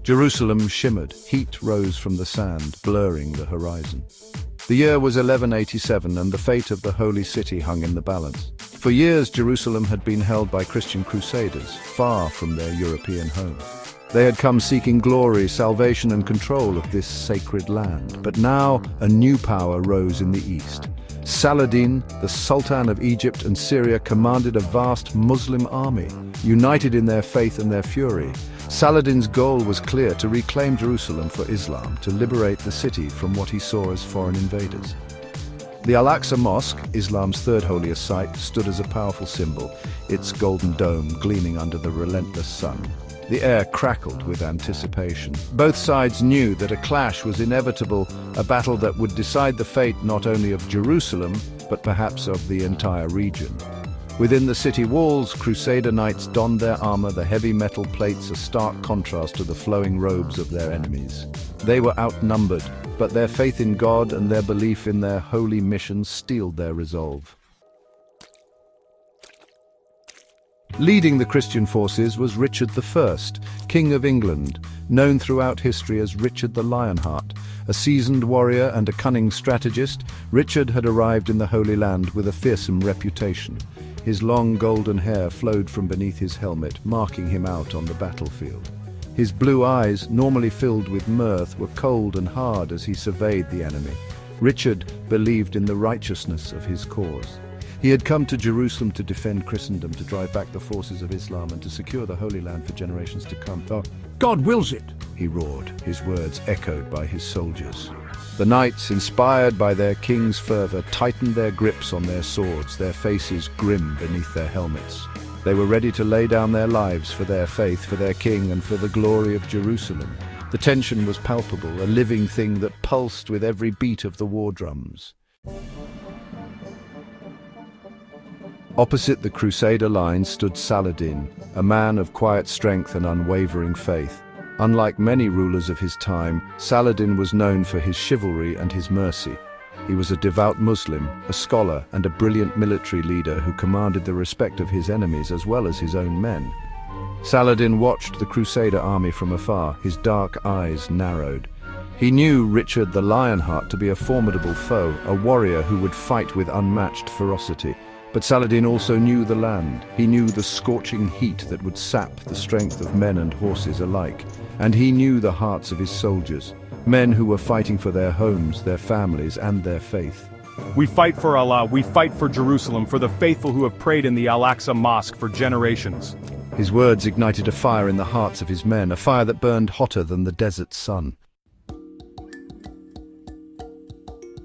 Jerusalem shimmered, heat rose from the sand, blurring the horizon. The year was 1187, and the fate of the Holy City hung in the balance. For years, Jerusalem had been held by Christian crusaders, far from their European home. They had come seeking glory, salvation, and control of this sacred land. But now, a new power rose in the east. Saladin, the Sultan of Egypt and Syria, commanded a vast Muslim army, united in their faith and their fury. Saladin's goal was clear: to reclaim Jerusalem for Islam, to liberate the city from what he saw as foreign invaders. The Al-Aqsa Mosque, Islam's third holiest site, stood as a powerful symbol, its golden dome gleaming under the relentless sun. The air crackled with anticipation. Both sides knew that a clash was inevitable, a battle that would decide the fate not only of Jerusalem, but perhaps of the entire region. Within the city walls, Crusader knights donned their armor, the heavy metal plates a stark contrast to the flowing robes of their enemies. They were outnumbered, but their faith in God and their belief in their holy mission steeled their resolve. Leading the Christian forces was Richard I, King of England, known throughout history as Richard the Lionheart. A seasoned warrior and a cunning strategist, Richard had arrived in the Holy Land with a fearsome reputation. His long golden hair flowed from beneath his helmet, marking him out on the battlefield. His blue eyes, normally filled with mirth, were cold and hard as he surveyed the enemy. Richard believed in the righteousness of his cause. He had come to Jerusalem to defend Christendom, to drive back the forces of Islam, and to secure the Holy Land for generations to come. God wills it, he roared, his words echoed by his soldiers. The knights, inspired by their king's fervor, tightened their grips on their swords, their faces grim beneath their helmets. They were ready to lay down their lives for their faith, for their king, and for the glory of Jerusalem. The tension was palpable, a living thing that pulsed with every beat of the war drums. Opposite the Crusader lines stood Saladin, a man of quiet strength and unwavering faith. Unlike many rulers of his time, Saladin was known for his chivalry and his mercy. He was a devout Muslim, a scholar, and a brilliant military leader who commanded the respect of his enemies as well as his own men. Saladin watched the Crusader army from afar, his dark eyes narrowed. He knew Richard the Lionheart to be a formidable foe, a warrior who would fight with unmatched ferocity. But Saladin also knew the land. He knew the scorching heat that would sap the strength of men and horses alike. And he knew the hearts of his soldiers, men who were fighting for their homes, their families, and their faith. We fight for Allah, we fight for Jerusalem, for the faithful who have prayed in the Al-Aqsa Mosque for generations. His words ignited a fire in the hearts of his men, a fire that burned hotter than the desert sun.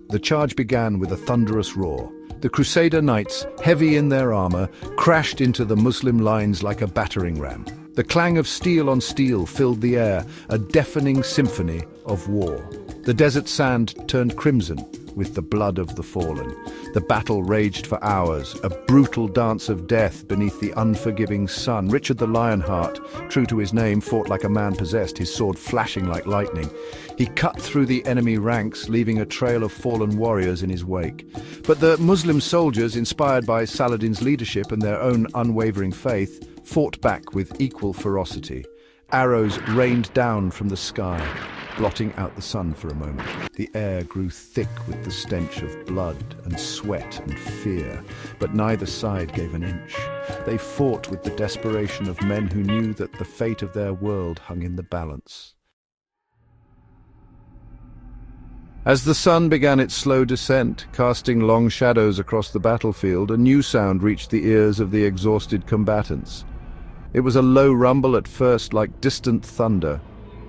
The charge began with a thunderous roar. The Crusader knights, heavy in their armor, crashed into the Muslim lines like a battering ram. The clang of steel on steel filled the air, a deafening symphony of war. The desert sand turned crimson with the blood of the fallen. The battle raged for hours, a brutal dance of death beneath the unforgiving sun. Richard the Lionheart, true to his name, fought like a man possessed, his sword flashing like lightning. He cut through the enemy ranks, leaving a trail of fallen warriors in his wake. But the Muslim soldiers, inspired by Saladin's leadership and their own unwavering faith, fought back with equal ferocity. Arrows rained down from the sky, blotting out the sun for a moment. The air grew thick with the stench of blood and sweat and fear, but neither side gave an inch. They fought with the desperation of men who knew that the fate of their world hung in the balance. As the sun began its slow descent, casting long shadows across the battlefield, a new sound reached the ears of the exhausted combatants. It was a low rumble at first, like distant thunder,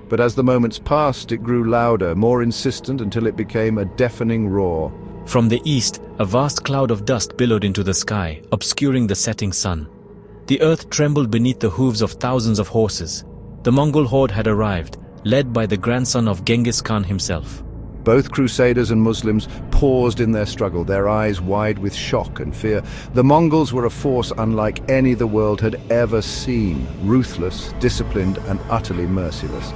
but as the moments passed, it grew louder, more insistent, until it became a deafening roar. From the east, a vast cloud of dust billowed into the sky, obscuring the setting sun. The earth trembled beneath the hooves of thousands of horses. The Mongol horde had arrived, led by the grandson of Genghis Khan himself. Both Crusaders and Muslims paused in their struggle, their eyes wide with shock and fear. The Mongols were a force unlike any the world had ever seen, ruthless, disciplined, and utterly merciless.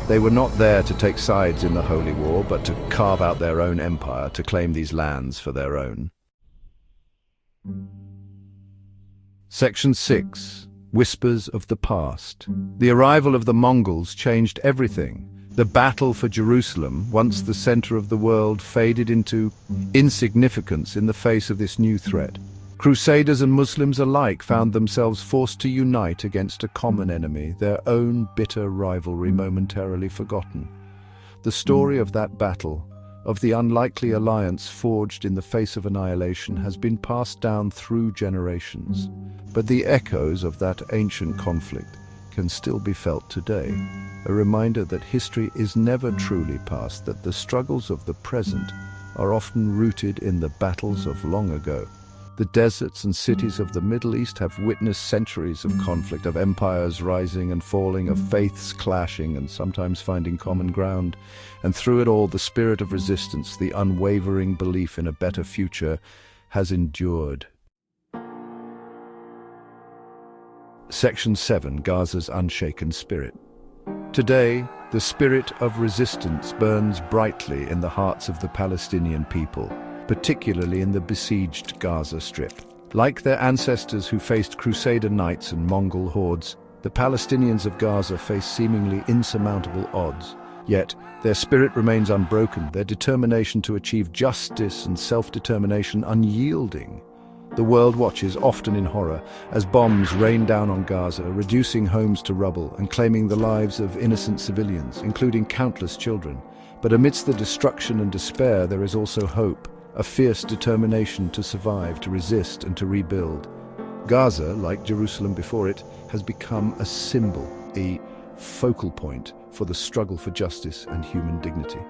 They were not there to take sides in the Holy War, but to carve out their own empire, to claim these lands for their own. Section 6. whispers of the past. The arrival of the Mongols changed everything. The battle for Jerusalem, once the center of the world, faded into insignificance in the face of this new threat. Crusaders and Muslims alike found themselves forced to unite against a common enemy, their own bitter rivalry momentarily forgotten. The story of that battle, of the unlikely alliance forged in the face of annihilation, has been passed down through generations. But the echoes of that ancient conflict can still be felt today, a reminder that history is never truly past, that the struggles of the present are often rooted in the battles of long ago. The deserts and cities of the Middle East have witnessed centuries of conflict, of empires rising and falling, of faiths clashing and sometimes finding common ground. And through it all, the spirit of resistance, the unwavering belief in a better future, has endured. Section 7. Gaza's unshaken spirit. Today, the spirit of resistance burns brightly in the hearts of the Palestinian people, particularly in the besieged Gaza Strip. Like their ancestors who faced Crusader knights and Mongol hordes, the Palestinians of Gaza face seemingly insurmountable odds. Yet, their spirit remains unbroken, their determination to achieve justice and self-determination unyielding. The world watches, often in horror, as bombs rain down on Gaza, reducing homes to rubble and claiming the lives of innocent civilians, including countless children. But amidst the destruction and despair, there is also hope, a fierce determination to survive, to resist, and to rebuild. Gaza, like Jerusalem before it, has become a symbol, a focal point for the struggle for justice and human dignity.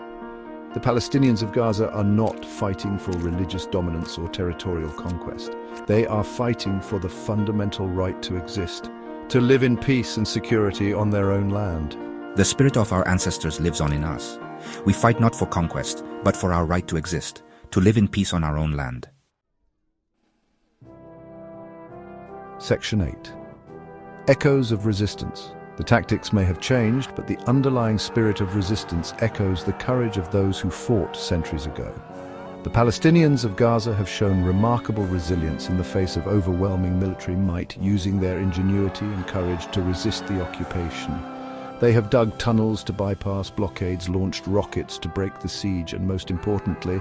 The Palestinians of Gaza are not fighting for religious dominance or territorial conquest. They are fighting for the fundamental right to exist, to live in peace and security on their own land. The spirit of our ancestors lives on in us. We fight not for conquest, but for our right to exist, to live in peace on our own land. Section 8. Echoes of resistance. The tactics may have changed, but the underlying spirit of resistance echoes the courage of those who fought centuries ago. The Palestinians of Gaza have shown remarkable resilience in the face of overwhelming military might, using their ingenuity and courage to resist the occupation. They have dug tunnels to bypass blockades, launched rockets to break the siege, and most importantly,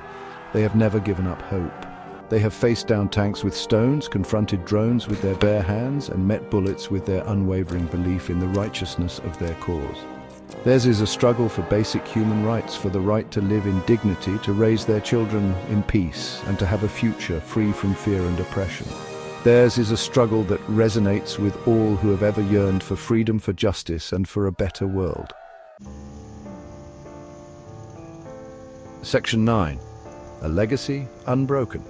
they have never given up hope. They have faced down tanks with stones, confronted drones with their bare hands, and met bullets with their unwavering belief in the righteousness of their cause. Theirs is a struggle for basic human rights, for the right to live in dignity, to raise their children in peace, and to have a future free from fear and oppression. Theirs is a struggle that resonates with all who have ever yearned for freedom, for justice, and for a better world. Section 9. A legacy unbroken.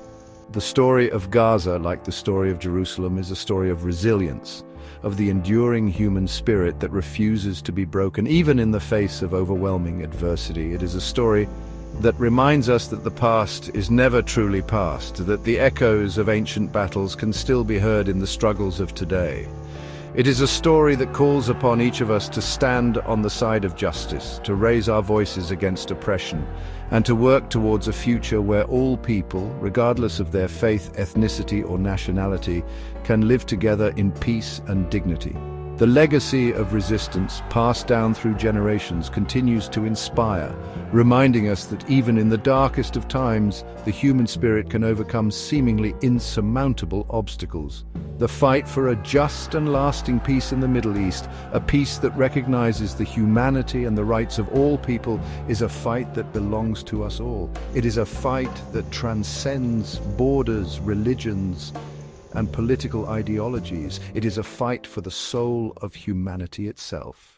The story of Gaza, like the story of Jerusalem, is a story of resilience, of the enduring human spirit that refuses to be broken, even in the face of overwhelming adversity. It is a story that reminds us that the past is never truly past, that the echoes of ancient battles can still be heard in the struggles of today. It is a story that calls upon each of us to stand on the side of justice, to raise our voices against oppression, and to work towards a future where all people, regardless of their faith, ethnicity, or nationality, can live together in peace and dignity. The legacy of resistance, passed down through generations, continues to inspire, reminding us that even in the darkest of times, the human spirit can overcome seemingly insurmountable obstacles. The fight for a just and lasting peace in the Middle East, a peace that recognizes the humanity and the rights of all people, is a fight that belongs to us all. It is a fight that transcends borders, religions, and political ideologies. It is a fight for the soul of humanity itself.